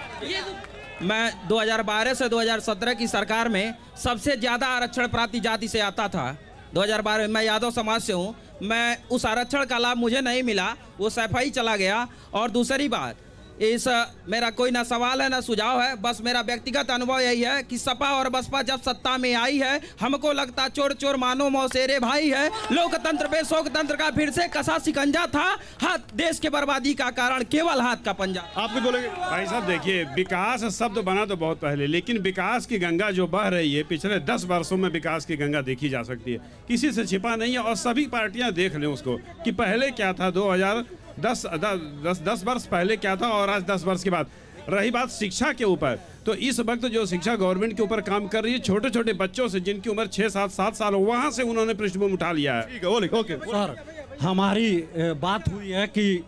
मैं 2012 से 2017 की सरकार में सबसे ज्यादा आरक्षण प्राप्त जाति से आता था। 2012 मैं यादव समाज से हूँ, मैं उस आरक्षण का लाभ मुझे नहीं मिला, वो सफाई चला गया। और दूसरी बात, इस मेरा कोई ना सवाल है ना सुझाव है, बस मेरा व्यक्तिगत अनुभव यही है कि सपा और बसपा जब सत्ता में आई है, हमको लगता चोर चोर मानो मौसेरे भाई है। लोकतंत्र पे शोकतंत्र का फिर से कसा शिकंजा था, हाथ देश के बर्बादी का कारण केवल हाथ का पंजा।
आप भी बोलेंगे?
भाई साहब देखिए, विकास शब्द बना तो बहुत पहले, लेकिन विकास की गंगा जो बह रही है पिछले 10 वर्षों में, विकास की गंगा देखी जा सकती है, किसी से छिपा नहीं है। और सभी पार्टियां देख लें उसको कि पहले क्या था, 2010 वर्ष पहले क्या था और आज 10 वर्ष के बाद। रही बात शिक्षा के ऊपर, तो इस वक्त जो शिक्षा गवर्नमेंट के ऊपर काम कर रही है, छोटे छोटे बच्चों से जिनकी उम्र 6-7 साल हो, वहाँ से उन्होंने पृष्ठभूमि उठा लिया है।
ठीक है, ओके
सर, हमारी बात हुई है कि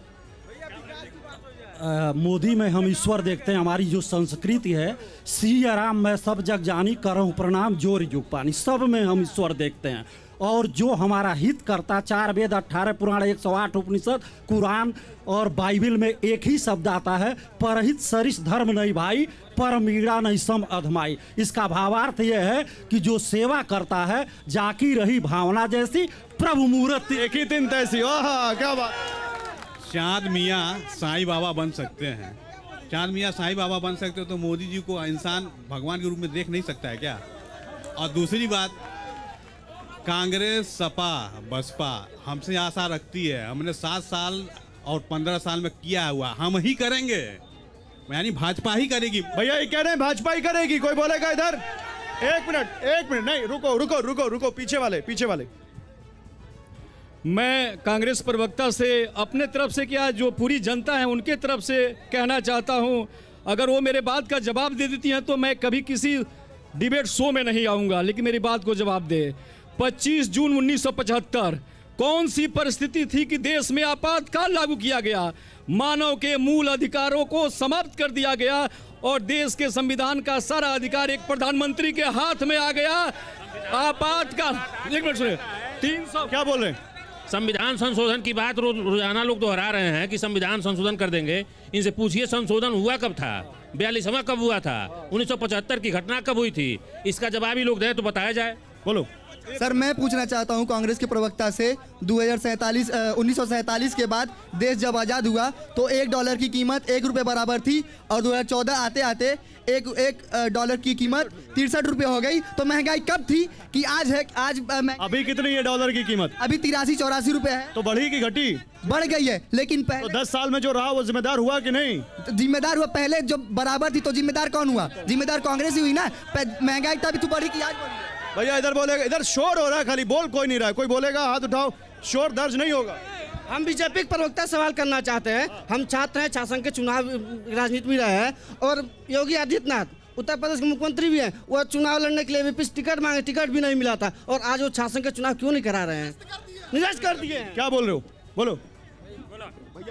मोदी में हम ईश्वर देखते हैं। हमारी जो संस्कृति है, सिया राम मैं सब जग जानी, करहूँ प्रणाम जोर जुग पानी, सब में हम ईश्वर देखते हैं। और जो हमारा हित करता, 4 वेद 18 पुराण 108 उपनिषद कुरान और बाइबिल में एक ही शब्द आता है, परहित सरिस धर्म नहीं भाई, परमीड़ा नहीं सम अधमाई। इसका भावार्थ यह है कि जो सेवा करता है, जाकी रही भावना जैसी, प्रभु मूर्ति
एक ही दिन तैसी। ओह क्या बात।
चाँद मियाँ साईं बाबा बन सकते हैं, चाँद मियाँ साईं बाबा बन सकते हो, तो मोदी जी को इंसान भगवान के रूप में देख नहीं सकता है क्या? और दूसरी बात, कांग्रेस सपा बसपा हमसे आशा रखती है, हमने 7 साल और 15 साल में किया हुआ हम ही करेंगे, यानी भाजपा ही करेगी।
भैया ये कह रहे हैं भाजपा ही करेगी, कोई बोलेगा इधर? एक मिनट नहीं, रुको, पीछे वाले।
मैं कांग्रेस प्रवक्ता से अपने तरफ से क्या, जो पूरी जनता है उनके तरफ से कहना चाहता हूं, अगर वो मेरे बात का जवाब दे देती हैं तो मैं कभी किसी डिबेट शो में नहीं आऊंगा, लेकिन मेरी बात को जवाब दे। 25 जून 1975 कौन सी परिस्थिति थी कि देश में आपातकाल लागू किया गया, मानव के मूल अधिकारों को समाप्त कर दिया गया और देश के संविधान का सारा अधिकार एक प्रधानमंत्री के हाथ में आ गया। आपातकाल, एक मिनट सुनिए, 300
क्या बोल रहे हैं?
संविधान संशोधन की बात रोजाना लोग दोहरा रहे हैं कि संविधान संशोधन कर देंगे। इनसे पूछिए संशोधन हुआ कब था, 42वां कब हुआ था, 1975 की घटना कब हुई थी? इसका जवाब ही लोग दें तो बताया जाए।
बोलो
सर। मैं पूछना चाहता हूं कांग्रेस के प्रवक्ता से, 1947 के बाद देश जब आज़ाद हुआ तो $1 की कीमत ₹1 बराबर थी और 2014 आते आते एक डॉलर की कीमत 63 रुपये हो गई। तो महंगाई कब थी कि आज है?
अभी कितनी है डॉलर की कीमत?
अभी 83-84 रुपये है।
तो बढ़ी कि घटी?
बढ़ गई है, लेकिन पहले
तो 10 साल में जो रहा वो जिम्मेदार हुआ कि नहीं?
जिम्मेदार हुआ, पहले जब बराबर थी तो जिम्मेदार कौन हुआ? जिम्मेदार कांग्रेस ही हुई ना। महंगाई तभी तो बढ़ी कि आज बढ़ी।
भैया इधर बोलेगा, इधर शोर हो रहा है, खाली बोल कोई नहीं रहा है। कोई बोलेगा हाथ उठाओ, शोर दर्ज नहीं होगा।
हम बीजेपी के प्रवक्ता सवाल करना चाहते हैं। हम छात्र हैं, शासन के चुनाव राजनीति में रहे हैं और योगी आदित्यनाथ उत्तर प्रदेश के मुख्यमंत्री भी हैं, वो चुनाव लड़ने के लिए विपक्ष टिकट मांगे, टिकट भी नहीं मिला था और आज वो शासन के चुनाव क्यों नहीं करा रहे हैं? निरस्त कर दिए हैं।
क्या बोल रहे हो? बोलो।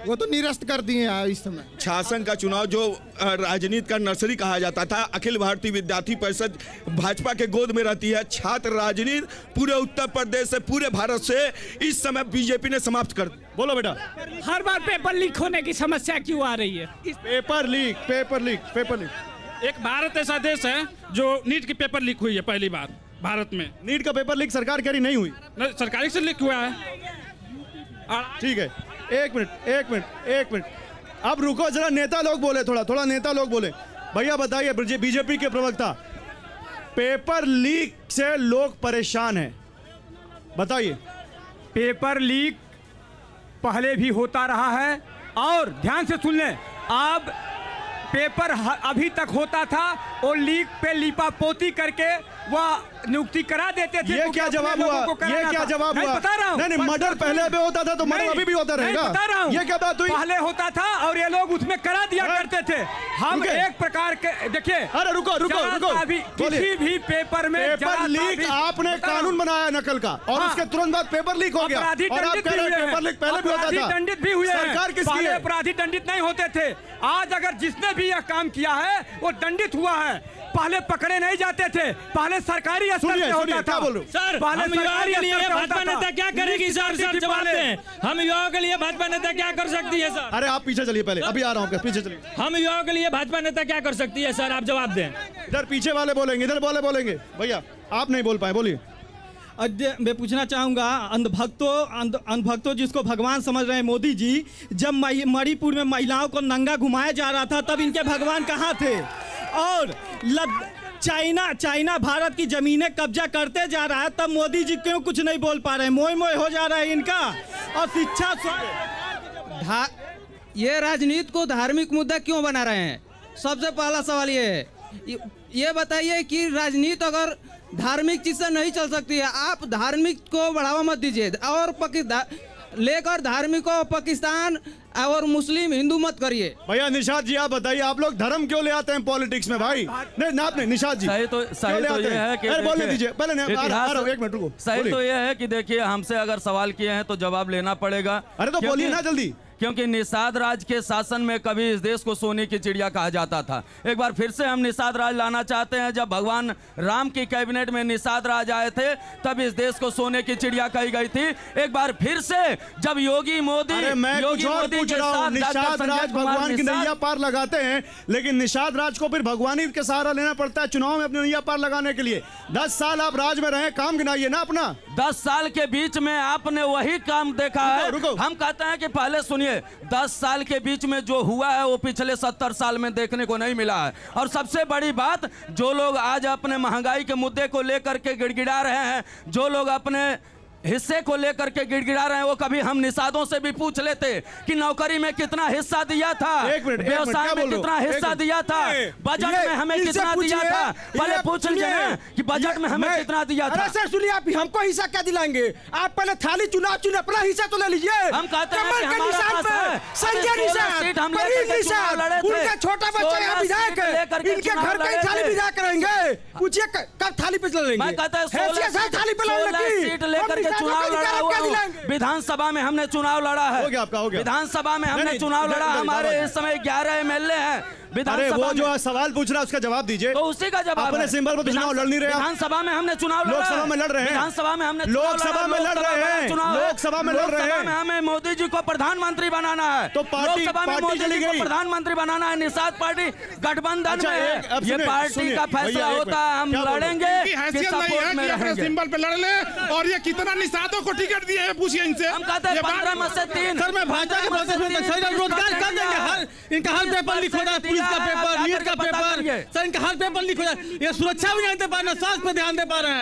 वो तो निरस्त कर दिए हैं इस समय।
शासन का चुनाव जो राजनीति का नर्सरी कहा जाता था, अखिल भारतीय विद्यार्थी परिषद भाजपा के गोद में रहती है। छात्र राजनीति पूरे उत्तर प्रदेश से, पूरे भारत से इस समय बीजेपी ने समाप्त कर दी। बोलो बेटा।
हर बार पेपर लीक होने की समस्या क्यों आ रही है?
Paper leak.
एक भारत ऐसा देश है जो नीट की पेपर लीक हुई है पहली बार भारत में।
नीट का पेपर लीक सरकार कह रही नहीं हुई,
सरकारी से लीक हुआ है।
ठीक है, एक मिनट। अब रुको जरा, नेता लोग बोले, थोड़ा नेता लोग बोले। भैया बताइए, बीजेपी के प्रवक्ता, पेपर लीक से लोग परेशान हैं, बताइए।
पेपर लीक पहले भी होता रहा है और ध्यान से सुन लें, अब पेपर अभी तक होता था और लीक पे लिपापोती करके वह नियुक्ति करा देते थे।
ये क्या जवाब हुआ?
बता रहा हूं।
नहीं, मर्डर पहले भी होता था तो मर्डर अभी भी होता रहेगा।
बता रहा हूं।
ये क्या बात हुई?
पहले होता था और ये लोग उसमें करा दिया करते थे। हम एक प्रकार के, देखिए,
अरे रुको,
किसी भी पेपर में
पेपर लीक आपने कानून बनाया नकल का और उसके तुरंत बाद पेपर लीक हो गया।
और आप कह रहे हैं पेपर लीक पहले भी होता था। दंडित भी हुए हैं।
सरकार किसकी है?
अपराधी दंडित नहीं होते थे। आज अगर जिसने भी यह काम किया है वो दंडित हुआ है। पहले पकड़े नहीं जाते थे, पहले सरकारी स्तर पे होता था।
सर, हम युवाओं के लिए भाजपा नेता क्या करेगी? सर जवाब दें। हम युवाओं के लिए भाजपा नेता क्या कर सकती है? सर
अरे आप पीछे चलिए, पहले अभी आ रहा हूँ, पीछे चलिए।
हम युवाओं के लिए भाजपा नेता क्या कर सकती है? सर आप जवाब दें।
इधर पीछे वाले बोलेंगे, इधर वाले बोलेंगे। भैया आप नहीं बोल पाए, बोलिए।
मैं पूछना चाहूँगा, अंधभक्तों जिसको भगवान समझ रहे हैं मोदी जी, जब मणिपुर में महिलाओं को नंगा घुमाया जा रहा था तब इनके भगवान कहाँ थे? और चाइना भारत की जमीनें कब्जा करते जा रहा है तब मोदी जी क्यों कुछ नहीं बोल पा रहे हैं? मोय हो जा रहा है इनका। और शिक्षा,
ये राजनीति को धार्मिक मुद्दा क्यों बना रहे हैं? सबसे पहला सवाल ये है, ये बताइए कि राजनीति अगर धार्मिक चीज से नहीं चल सकती है, आप धार्मिक को बढ़ावा मत दीजिए और लेकर धार्मिक को पाकिस्तान और मुस्लिम हिंदू मत करिए।
भैया निषाद जी आप बताइए, आप लोग धर्म क्यों ले आते हैं पॉलिटिक्स में? भाई नहीं, आपने निषाद जी
सही तो ये है कि
बोलने दीजिए पहले। एक मिनट रुको।
सही तो ये है कि देखिए, हमसे अगर सवाल किए हैं तो जवाब लेना पड़ेगा।
अरे तो बोलिए ना जल्दी।
क्योंकि निषाद राज के शासन में कभी इस देश को सोने की चिड़िया कहा जाता था। एक बार फिर से हम निषाद राज लाना चाहते हैं। जब भगवान राम की कैबिनेट में निषाद राज आए थे तब इस देश को सोने की चिड़िया कही गई थी। एक बार फिर से जब योगी मोदी
पूछ रहा हूं, निषाद राज भगवान की नैया पार लगाते हैं, लेकिन निषाद राज को फिर भगवानी के सहारा लेना पड़ता है चुनाव में अपनी नैया पार लगाने के लिए। 10 साल आप राज में रहे, काम गिनाइए ना अपना।
10 साल के बीच में आपने वही काम देखा है। हम कहते हैं कि पहले सुनिए, 10 साल के बीच में जो हुआ है वो पिछले 70 साल में देखने को नहीं मिला है। और सबसे बड़ी बात, जो लोग आज अपने महंगाई के मुद्दे को लेकर के गिड़गिड़ा रहे हैं, जो लोग अपने हिस्से को लेकर के गिड़गिड़ा रहे हैं, वो कभी हम निषादों से भी पूछ लेते कि नौकरी में कितना हिस्सा दिया था, व्यवसाय में कितना हिस्सा दिया था, बजट में हमें कितना दिया था। पहले पूछ लीजिए ना कि बजट में हमें कितना दिया था।
सर सुनिए, आप हमको हिस्सा क्या दिलाएंगे? आप पहले थाली चुनाव चुने, अपना हिस्सा तो ले लीजिए।
हम कहते हैं कि हमारे पास
उनका छोटा बच्चा यहाँ विधायक है, इनके घर पे थाली विधायक रहेंगे। पूछिए कब थाली पे चलेंगे?
मैं कहता है 16 सीट लेकर चुनाव लड़ा हुआ हूं। विधानसभा में हमने चुनाव लड़ा है।
हो गया आपका, हो गया।
विधानसभा में हमने चुनाव लड़ा। हमारे इस समय 11 एमएलए हैं।
अरे वो जो सवाल पूछ रहा है उसका जवाब दीजिए।
तो उसी का जवाब
अपने सिंबल पर चुनाव लड़ नहीं रहे।
विधानसभा में हमने चुनाव लड़ा,
लोकसभा में लड़ रहे हैं।
विधानसभा में हमने
लोकसभा में लड़ रहे हैं, लोकसभा में लड़ रहे हैं।
हमें मोदी जी को प्रधानमंत्री बनाना है।
तो
लोकसभा में मोदी जी को प्रधानमंत्री बनाना है। निषाद पार्टी गठबंधन में है, ये पार्टी का फैसला होता है। हम लड़ेंगे,
सिंबल पे लड़ ले। और ये कितना निषादों को टिकट दिए हैं पूछिए इनसे।
हम कहते हैं 15 में से 3।
सर मैं भाजपा के रोजगार कर देंगे। इनका हर पेपर लीक हो रहा है, पुलिस का पेपर, नीट का पेपर, सर इनका हर पेपर लीक हो रहा है। ये सुरक्षा भी नहीं दे पा रहे, स्वास्थ्य पे ध्यान दे पा रहे हैं।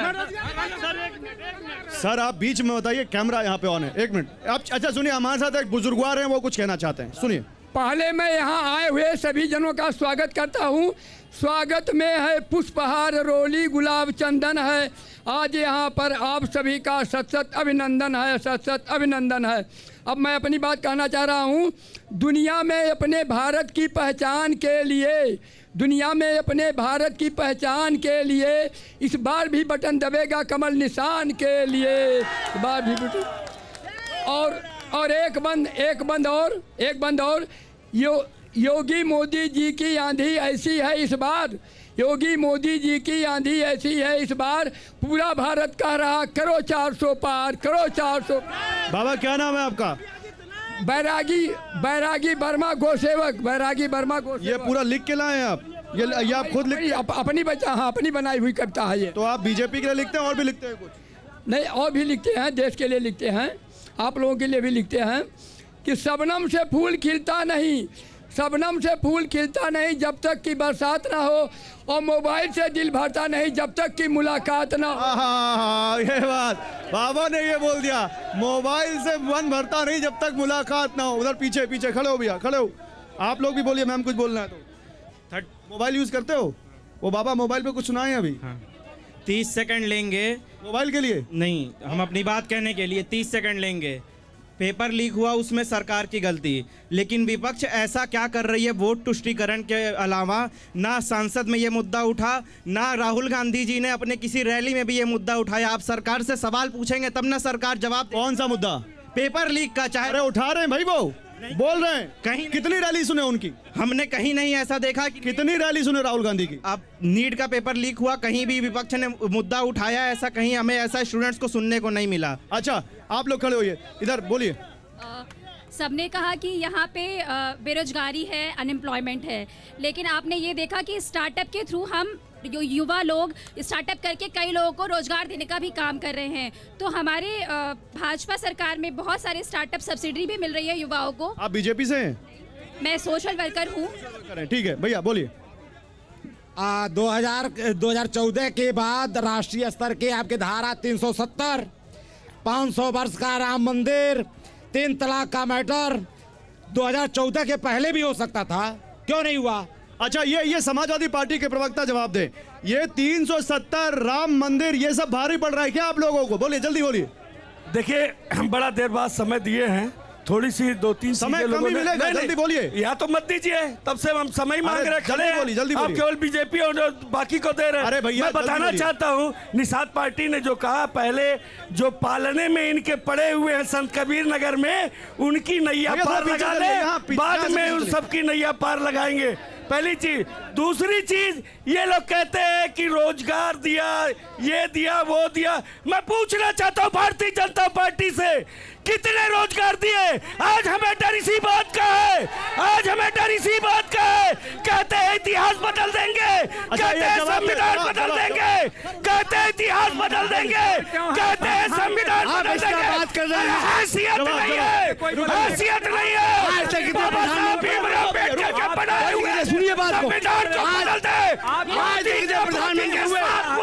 सर आप बीच में बताइए, कैमरा यहाँ पे ऑन है। 1 मिनट आप। अच्छा सुनिए, हमारे साथ एक बुजुर्गवार हैं, वो कुछ कहना चाहते हैं, सुनिए।
पहले मैं यहाँ आए हुए सभी जनों का स्वागत करता हूँ। स्वागत में है पुष्पहार, रोली, गुलाब, चंदन है। आज यहाँ पर आप सभी का सत सत अभिनंदन है, सत सत अभिनंदन है। अब मैं अपनी बात कहना चाह रहा हूँ। दुनिया में अपने भारत की पहचान के लिए, दुनिया में अपने भारत की पहचान के लिए इस बार भी बटन दबेगा कमल निशान के लिए। इस बार भी बटन। और एक बंद और योगी मोदी जी की आंधी ऐसी है इस बार, योगी मोदी जी की आंधी ऐसी है इस बार, पूरा भारत कह रहा करो 400 पार, करो 400।
बाबा क्या नाम है आपका?
बैरागी वर्मा गोसेवक, बैरागी वर्मा गोसेवक।
ये पूरा लिख के लाए हैं आप? ये आप खुद लिख?
अपनी बच्चा, हाँ अपनी बनाई हुई कविता है ये।
तो आप बीजेपी के लिए लिखते हैं और भी लिखते हैं कुछ?
नहीं, और भी लिखते हैं, देश के लिए लिखते हैं, आप लोगों के लिए भी लिखते हैं कि शबनम से फूल खिलता नहीं, शबनम से फूल खिलता नहीं जब तक कि बरसात ना हो, और मोबाइल से दिल भरता नहीं जब तक कि मुलाकात ना हो।
हाँ, ये बात बाबा ने ये बोल दिया, मोबाइल से मन भरता नहीं जब तक मुलाकात ना हो। उधर पीछे पीछे खड़े हो भैया, खड़े हो। आप लोग भी बोलिए, मैम कुछ बोलना है तो। मोबाइल यूज करते हो? वो बाबा मोबाइल पे कुछ सुनाए अभी?
हाँ। 30 सेकंड लेंगे
मोबाइल के लिए?
नहीं, हम अपनी बात कहने के लिए 30 सेकंड लेंगे। पेपर लीक हुआ, उसमें सरकार की गलती, लेकिन विपक्ष ऐसा क्या कर रही है? वोट तुष्टीकरण के अलावा ना संसद में ये मुद्दा उठा, ना राहुल गांधी जी ने अपने किसी रैली में भी ये मुद्दा उठाया। आप सरकार से सवाल पूछेंगे तब ना सरकार जवाब।
कौन सा मुद्दा?
पेपर लीक का। चाहे
अरे उठा रहे हैं भाई, वो बोल रहे हैं।
कहीं
कितनी रैली सुने उनकी?
हमने कहीं नहीं ऐसा देखा कि
कितनी रैली सुने राहुल गांधी की।
अब नीट का पेपर लीक हुआ, कहीं भी विपक्ष ने मुद्दा उठाया ऐसा कहीं हमें ऐसा स्टूडेंट्स को सुनने को नहीं मिला।
अच्छा आप लोग खड़े होइए, इधर बोलिए।
सबने कहा कि यहाँ पे बेरोजगारी है, अनएम्प्लॉयमेंट है, लेकिन आपने ये देखा कि स्टार्टअप के थ्रू हम युवा लोग स्टार्टअप करके कई लोगों को रोजगार देने का भी काम कर रहे हैं। तो हमारे भाजपा सरकार में बहुत सारे स्टार्टअप सब्सिडी भी मिल रही है युवाओं को।
आप बीजेपी से हैं?
मैं सोशल वर्कर हूँ।
ठीक है भैया बोलिए।
2014 के बाद राष्ट्रीय स्तर के आपके धारा 370, 500 वर्ष का राम मंदिर, 3 तलाक का मैटर 2014 के पहले भी हो सकता था, क्यों नहीं हुआ?
अच्छा ये समाजवादी पार्टी के प्रवक्ता जवाब दे। ये 370 राम मंदिर ये सब भारी पड़ रहा है क्या आप लोगों को? बोलिए जल्दी बोलिए।
देखिए, बड़ा देर बाद समय दिए हैं,
थोड़ी सी 2-3
समय कम ही मिलेगा, जल्दी बोलिए।
यहाँ तो मत दीजिए, तब से हम समय मांग रहे खड़े,
जल्दी
आप
बोलिए।
केवल बीजेपी और बाकी को दे रहे हैं।
अरे भैया,
मैं बताना चाहता हूँ, निषाद पार्टी ने जो कहा, पहले जो पालने में इनके पड़े हुए हैं संत कबीर नगर में, उनकी नैया पार लगा ले, बाद में उन सबकी नैया पार लगाएंगे। पहली चीज। दूसरी चीज, ये लोग कहते हैं कि रोजगार दिया, ये दिया, वो दिया। मैं पूछना चाहता हूँ भारतीय जनता पार्टी से, कितने रोजगार दिए? आज हमें डर इसी बात का है, आज हमें डर इसी बात का है। कहते हैं इतिहास बदल देंगे, कहते हैं संविधान बदल देंगे, कहते हैं इतिहास बदल देंगे, कहते हैं संविधान बदल देंगे। हैसियत नहीं है, हैसियत नहीं है। बाबा साहब भीमराव अम्बेडकर के बनाए हुए
सुनिए बात को,
संविधान को बदल दे।
आज प्रधानमंत्री हुए, आज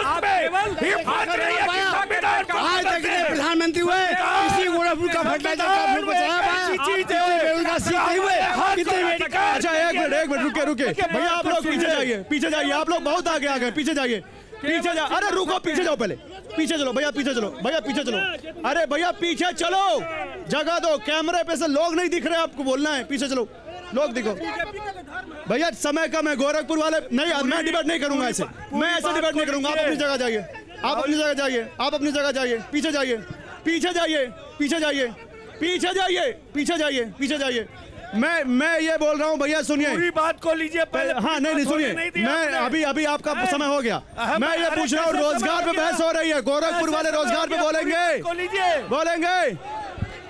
तक प्रधानमंत्री हुए, इसी गोरखपुर का फर्टिलाइजर का
अच्छा एक मिनट रुके भैया, आप लोग पीछे जाइए, आप लोग बहुत आगे आ गए, पीछे जाइए, पीछे जा। अरे रुको, पीछे जाओ, पहले पीछे चलो भैया, पीछे चलो भैया, पीछे चलो। अरे भैया पीछे चलो, जगह दो, कैमरे पे से लोग नहीं दिख रहे, आपको बोलना है, पीछे चलो, लोग दिखो। भैया समय कम है, गोरखपुर वाले नहीं, मैं डिबेट नहीं करूंगा ऐसे, मैं ऐसे डिबेट नहीं करूंगा। आप अपनी जगह जाइए, आप अपनी जगह जाइए, आप अपनी जगह जाइए, पीछे जाइए, पीछे जाइए, पीछे जाइए, पीछे जाइए, पीछे जाइए, पीछे जाइए। मैं ये बोल रहा हूँ भैया, सुनिए,
पूरी बात को लीजिए पहले।
हाँ नहीं सुनिए, मैं अभी आपका समय हो गया, मैं ये पूछ रहा हूँ, रोजगार पे बहस हो रही है, गोरखपुर वाले रोजगार पे बोलेंगे,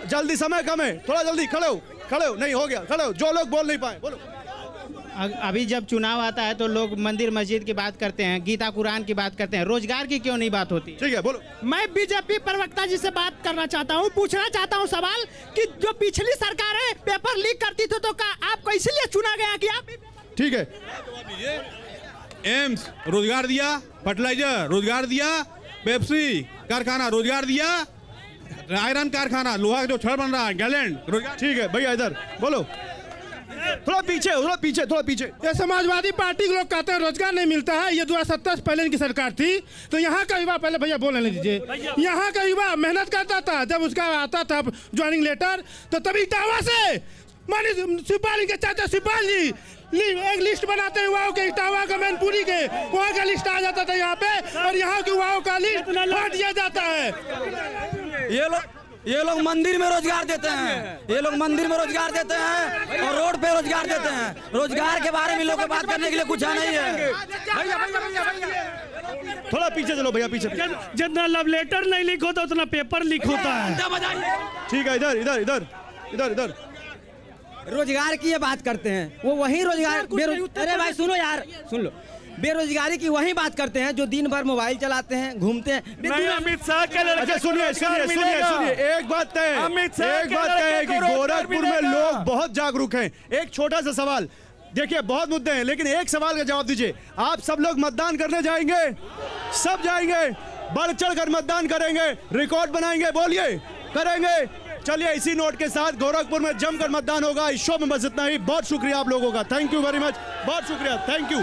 जल्दी, समय कम है, थोड़ा जल्दी खड़े हो, नहीं हो गया, खड़े हो, जो लोग बोल नहीं पाए बोलो।
अभी जब चुनाव आता है तो लोग मंदिर मस्जिद की बात करते हैं, गीता कुरान की बात करते हैं, रोजगार की क्यों नहीं बात होती?
ठीक है बोलो।
मैं बीजेपी प्रवक्ता जी से बात करना चाहता हूँ, पूछना चाहता हूँ सवाल कि जो पिछली सरकारें पेपर लीक करती थी तो आपको इसीलिए चुना गया कि आप?
ठीक है,
एम्स रोजगार दिया, फर्टिलाइजर रोजगार दिया, पेप्सी कारखाना रोजगार दिया, आयरन कारखाना, लोहा जो छड़ बन रहा है, गैलेंड रोजगार।
ठीक है भैया, इधर बोलो, थोड़ा पीछे।
ये समाजवादी पार्टी के लोग कहते हैं रोजगार नहीं मिलता है, ये 2017 से पहले इनकी सरकार थी, तो यहाँ का युवा, पहले भैया बोलने दीजिए, यहाँ का युवा मेहनत करता था, जब उसका आता था ज्वाइनिंग लेटर, तो तभी इटावा से मानी शिवपाल के चाचा शिवपाल जी एक लिस्ट बनाते हैं युवाओं के, इटावा का मैनपुरी के, वहाँ का लिस्ट आ जाता था यहाँ पे, और यहाँ के युवाओं का लिस्ट बांट दिया जाता है।
ये लोग मंदिर में रोजगार देते हैं, ये लोग मंदिर में रोजगार देते हैं और रोड पे रोजगार देते हैं। रोजगार के बारे में लोग को बात करने के लिए कुछ नहीं है।
थोड़ा पीछे चलो भैया, पीछे।
जितना लव लेटर नहीं लीक होता उतना पेपर लीक होता है।
ठीक है, इधर
रोजगार की ये बात करते हैं, वो वही रोजगार, अरे भाई सुनो यार, सुन लो, बेरोजगारी की वही बात करते हैं जो दिन भर मोबाइल चलाते हैं, घूमते हैं।
अमित शाह के लड़के,
अच्छा सुनिए, एक बात तय है कि गोरखपुर में लोग बहुत जागरूक हैं। एक छोटा सा सवाल, देखिए बहुत मुद्दे हैं, लेकिन एक सवाल का जवाब दीजिए, आप सब लोग मतदान करने जाएंगे? सब जाएंगे, बढ़ चढ़ कर मतदान करेंगे, रिकॉर्ड बनाएंगे, बोलिए करेंगे? चलिए इसी नोट के साथ गोरखपुर में जमकर मतदान होगा। इस शो में बस इतना ही। बहुत शुक्रिया आप लोगों का, थैंक यू वेरी मच, बहुत शुक्रिया, थैंक यू।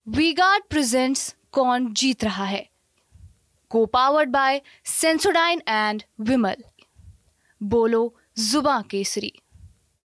वी-गार्ड प्रेजेंट्स कौन जीत रहा है, को पावर्ड बाय सेंसोडाइन एंड विमल। बोलो जुबां केसरी।